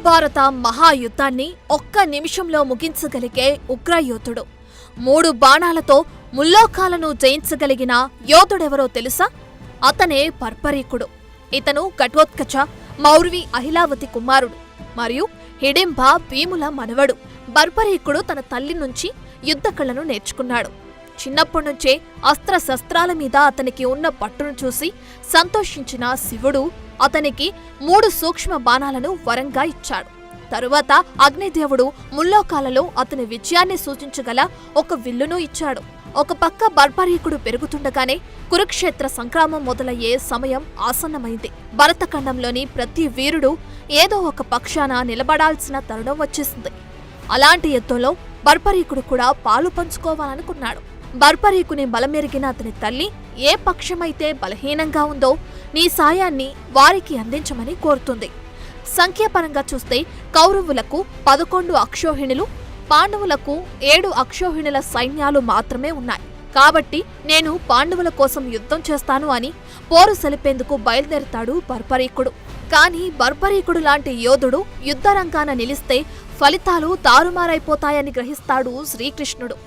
మహాభారత మహాయుద్ధాన్ని ఒక్క నిమిషంలో ముగించగలిగే ఉగ్రయోధుడు. 3 బాణాలతో ముల్లోకాలను జయించగలిగిన యోధుడెవరో తెలుసా? అతనే బర్బరీకుడు. ఇతను ఘటోత్కచ, మౌర్వి అహిలావతి కుమారుడు మరియు హిడింబ భీముల మనవడు. బర్బరీకుడు తన తల్లి నుంచి యుద్ధ కళను నేర్చుకున్నాడు. చిన్నప్పటినుంచే అస్త్రశస్త్రాల మీద అతనికి ఉన్న పట్టును చూసి సంతోషించిన శివుడు అతనికి 3 సూక్ష్మ బాణాలను వరంగా ఇచ్చాడు. తరువాత అగ్నిదేవుడు ముల్లోకాలలో అతని విజయాన్ని సూచించగల ఒక విల్లును ఇచ్చాడు. ఒక పక్క బర్బరీకుడు పెరుగుతుండగానే కురుక్షేత్ర సంగ్రామం మొదలయ్యే సమయం ఆసన్నమైంది. భరతఖండంలోని ప్రతి వీరుడు ఏదో ఒక పక్షాన నిలబడాల్సిన తరుణం వచ్చేసింది. అలాంటి యుద్ధంలో బర్బరీకుడు కూడా పాలు పంచుకోవాలనుకున్నాడు. బర్బరీకుని బలమెరిగిన అతని తల్లి ఏ పక్షమైతే బలహీనంగా ఉందో నీ సాయాన్ని వారికి అందించమని కోరుతుంది. సంఖ్యాపరంగా చూస్తే కౌరవులకు 11 అక్షోహిణులు, పాండవులకు 7 అక్షోహిణుల సైన్యాలు మాత్రమే ఉన్నాయి. కాబట్టి నేను పాండవుల కోసం యుద్ధం చేస్తాను అని పోరు సలిపేందుకు బయలుదేరతాడు బర్బరీకుడు. కానీ బర్బరీకుడు లాంటి యోధుడు యుద్ధరంగాన నిలిస్తే ఫలితాలు తారుమారైపోతాయని గ్రహిస్తాడు శ్రీకృష్ణుడు.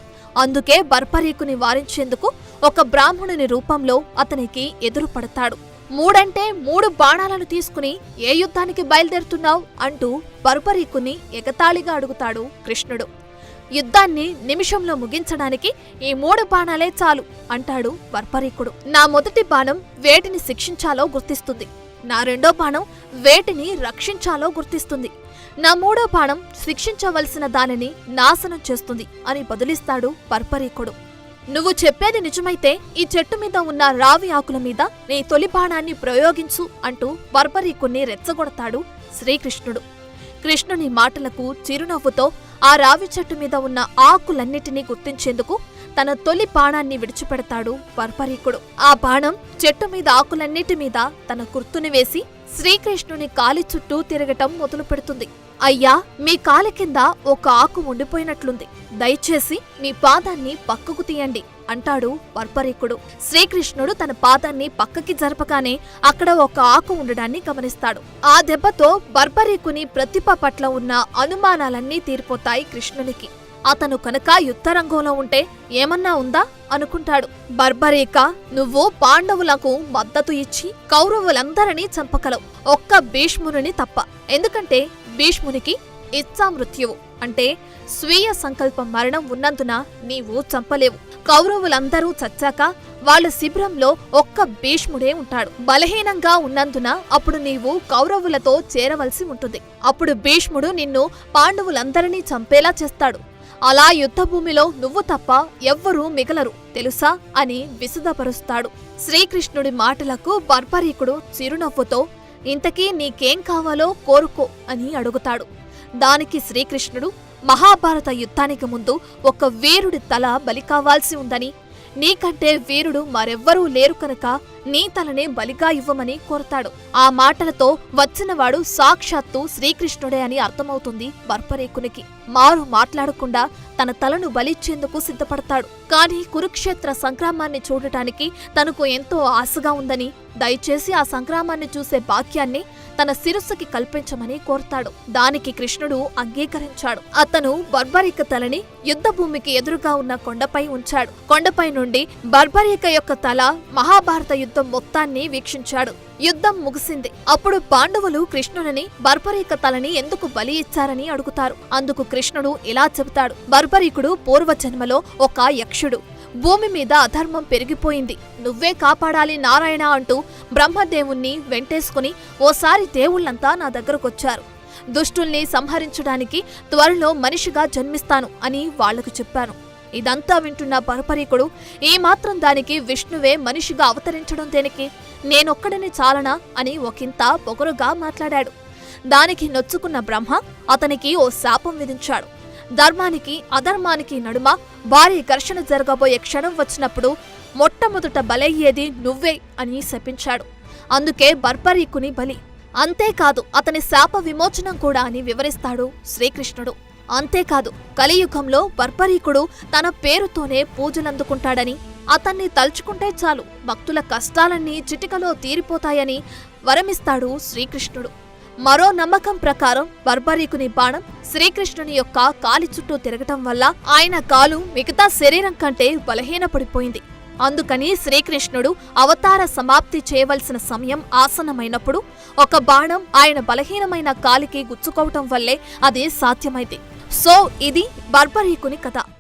అందుకే బర్బరీకుని వారించేందుకు ఒక బ్రాహ్మణుని రూపంలో అతనికి ఎదురుపడతాడు. 3 బాణాలను తీసుకుని ఏ యుద్ధానికి బయలుదేరుతున్నావు అంటూ బర్బరీకుని ఎగతాళిగా అడుగుతాడు కృష్ణుడు. యుద్ధాన్ని నిమిషంలో ముగించడానికి ఈ 3 బాణాలే చాలు అంటాడు బర్బరీకుడు. నా మొదటి బాణం వేటిని శిక్షించాలో గుర్తిస్తుంది, నా రెండో బాణం వేటిని రక్షించాలో గుర్తిస్తుంది, నా 3వ బాణం శిక్షించవలసిన దానిని నాశనం చేస్తుంది అని బదులిస్తాడు బర్బరీకుడు. నువ్వు చెప్పేది నిజమైతే ఈ చెట్టు మీద ఉన్న రావి ఆకుల మీద నీ తొలి బాణాన్ని ప్రయోగించు అంటూ బర్బరీకుణ్ణి రెచ్చగొడతాడు శ్రీకృష్ణుడు. కృష్ణుని మాటలకు చిరునవ్వుతో ఆ రావి చెట్టు మీద ఉన్న ఆకులన్నిటినీ గుర్తించేందుకు తన తొలి బాణాన్ని విడిచిపెడతాడు బర్బరీకుడు. ఆ బాణం చెట్టు మీద ఆకులన్నిటి మీద తన గుర్తుని వేసి శ్రీకృష్ణుని కాలి చుట్టూ తిరగటం మొదలు పెడుతుంది. అయ్యా, మీ కాలి కింద ఒక ఆకు ఉండిపోయినట్లుంది, దయచేసి మీ పాదాన్ని పక్కకు తీయండి అంటాడు బర్బరీకుడు. శ్రీకృష్ణుడు తన పాదాన్ని పక్కకి జరపగానే అక్కడ ఒక ఆకు ఉండడాన్ని గమనిస్తాడు. ఆ దెబ్బతో బర్బరీకుని ప్రతిభ పట్ల ఉన్న అనుమానాలన్నీ తీరిపోతాయి కృష్ణునికి. అతను కనుక యుద్ధరంగంలో ఉంటే ఏమన్నా ఉందా అనుకుంటాడు. బర్బరీక, నువ్వు పాండవులకు మద్దతు ఇచ్చి కౌరవులందరినీ చంపగలవు, ఒక్క భీష్ముని తప్ప. ఎందుకంటే భీష్మునికి ఇచ్ఛామృత్యువు అంటే స్వీయ సంకల్ప మరణం ఉన్నందున నీవు చంపలేవు. కౌరవులందరూ చచ్చాక వాళ్ళ శిబిరంలో ఒక్క భీష్ముడే ఉంటాడు. బలహీనంగా ఉన్నందున అప్పుడు నీవు కౌరవులతో చేరవలసి ఉంటుంది. అప్పుడు భీష్ముడు నిన్ను పాండవులందరినీ చంపేలా చేస్తాడు. అలా యుద్ధభూమిలో నువ్వు తప్ప ఎవ్వరూ మిగలరు తెలుసా అని విశదపరుస్తాడు. శ్రీకృష్ణుడి మాటలకు బర్బరీకుడు చిరునవ్వుతో ఇంతకీ నీకేం కావాలో కోరుకో అని అడుగుతాడు. దానికి శ్రీకృష్ణుడు మహాభారత యుద్ధానికి ముందు ఒక వీరుడి తల బలి కావాల్సి ఉందని, నీకంటే వీరుడు మరెవ్వరూ లేరు కనుక నీ తలనే బలిగా ఇవ్వమని కోరతాడు. ఆ మాటలతో వచ్చినవాడు సాక్షాత్తు శ్రీకృష్ణుడే అని అర్థమవుతుంది బర్బరీకునికి. మారు మాట్లాడకుండా తన తలను బలిచ్చేందుకు సిద్ధపడతాడు. కానీ కురుక్షేత్ర సంగ్రామాన్ని చూడటానికి తనకు ఎంతో ఆశగా ఉందని, దయచేసి ఆ సంగ్రామాన్ని చూసే భాగ్యాన్ని తన శిరస్సుకి కల్పించమని కోరతాడు. దానికి కృష్ణుడు అంగీకరించాడు. అతను బర్బరీక తలని యుద్ధభూమికి ఎదురుగా ఉన్న కొండపై ఉంచాడు. కొండపై నుండి బర్బరీక యొక్క తల మహాభారత యుద్ధం మొత్తాన్ని వీక్షించాడు. యుద్ధం ముగిసింది. అప్పుడు పాండవులు కృష్ణుని బర్బరీక తలని ఎందుకు బలి ఇచ్చారని అడుగుతారు. అందుకు కృష్ణుడు ఇలా చెబుతాడు. బర్బరీకుడు పూర్వజన్మలో ఒక యక్షుడు. భూమి మీద అధర్మం పెరిగిపోయింది, నువ్వే కాపాడాలి నారాయణ అంటూ బ్రహ్మదేవుణ్ణి వెంటేసుకుని ఓసారి దేవుళ్లంతా నా దగ్గరకొచ్చారు. దుష్టుల్ని సంహరించడానికి త్వరలో మనిషిగా జన్మిస్తాను అని వాళ్లకు చెప్పాను. ఇదంతా వింటున్న బర్బరీకుడు ఈ మాత్రం దానికి విష్ణువే మనిషిగా అవతరించడం దేనికి, నేనొక్కడిని చాలనా అని ఒకంత పొగరుగా మాట్లాడాడు. దానికి నొచ్చుకున్న బ్రహ్మ అతనికి ఓ శాపం విధించాడు. ధర్మానికి అధర్మానికి నడుమ భారీ ఘర్షణ జరగబోయే క్షణం వచ్చినప్పుడు మొట్టమొదట బలయ్యేది నువ్వే అని శపించాడు. అందుకే బర్బరీకుని బలి. అంతేకాదు అతని శాప విమోచనం కూడా అని వివరిస్తాడు శ్రీకృష్ణుడు. అంతేకాదు కలియుగంలో బర్బరీకుడు తన పేరుతోనే పూజలందుకుంటాడని, అతన్ని తలుచుకుంటే చాలు భక్తుల కష్టాలన్నీ చిటికలో తీరిపోతాయని వరమిస్తాడు శ్రీకృష్ణుడు. మరో నమ్మకం ప్రకారం బర్బరీకుని బాణం శ్రీకృష్ణుని యొక్క కాలి చుట్టూ తిరగటం వల్ల ఆయన కాలు మిగతా శరీరం కంటే బలహీనపడిపోయింది. అందుకని శ్రీకృష్ణుడు అవతార సమాప్తి చేయవలసిన సమయం ఆసన్నమైనప్పుడు ఒక బాణం ఆయన బలహీనమైన కాలికి గుచ్చుకోవటం వల్లే అది సాధ్యమైంది. సో ఇది బర్బరీకుని కథ.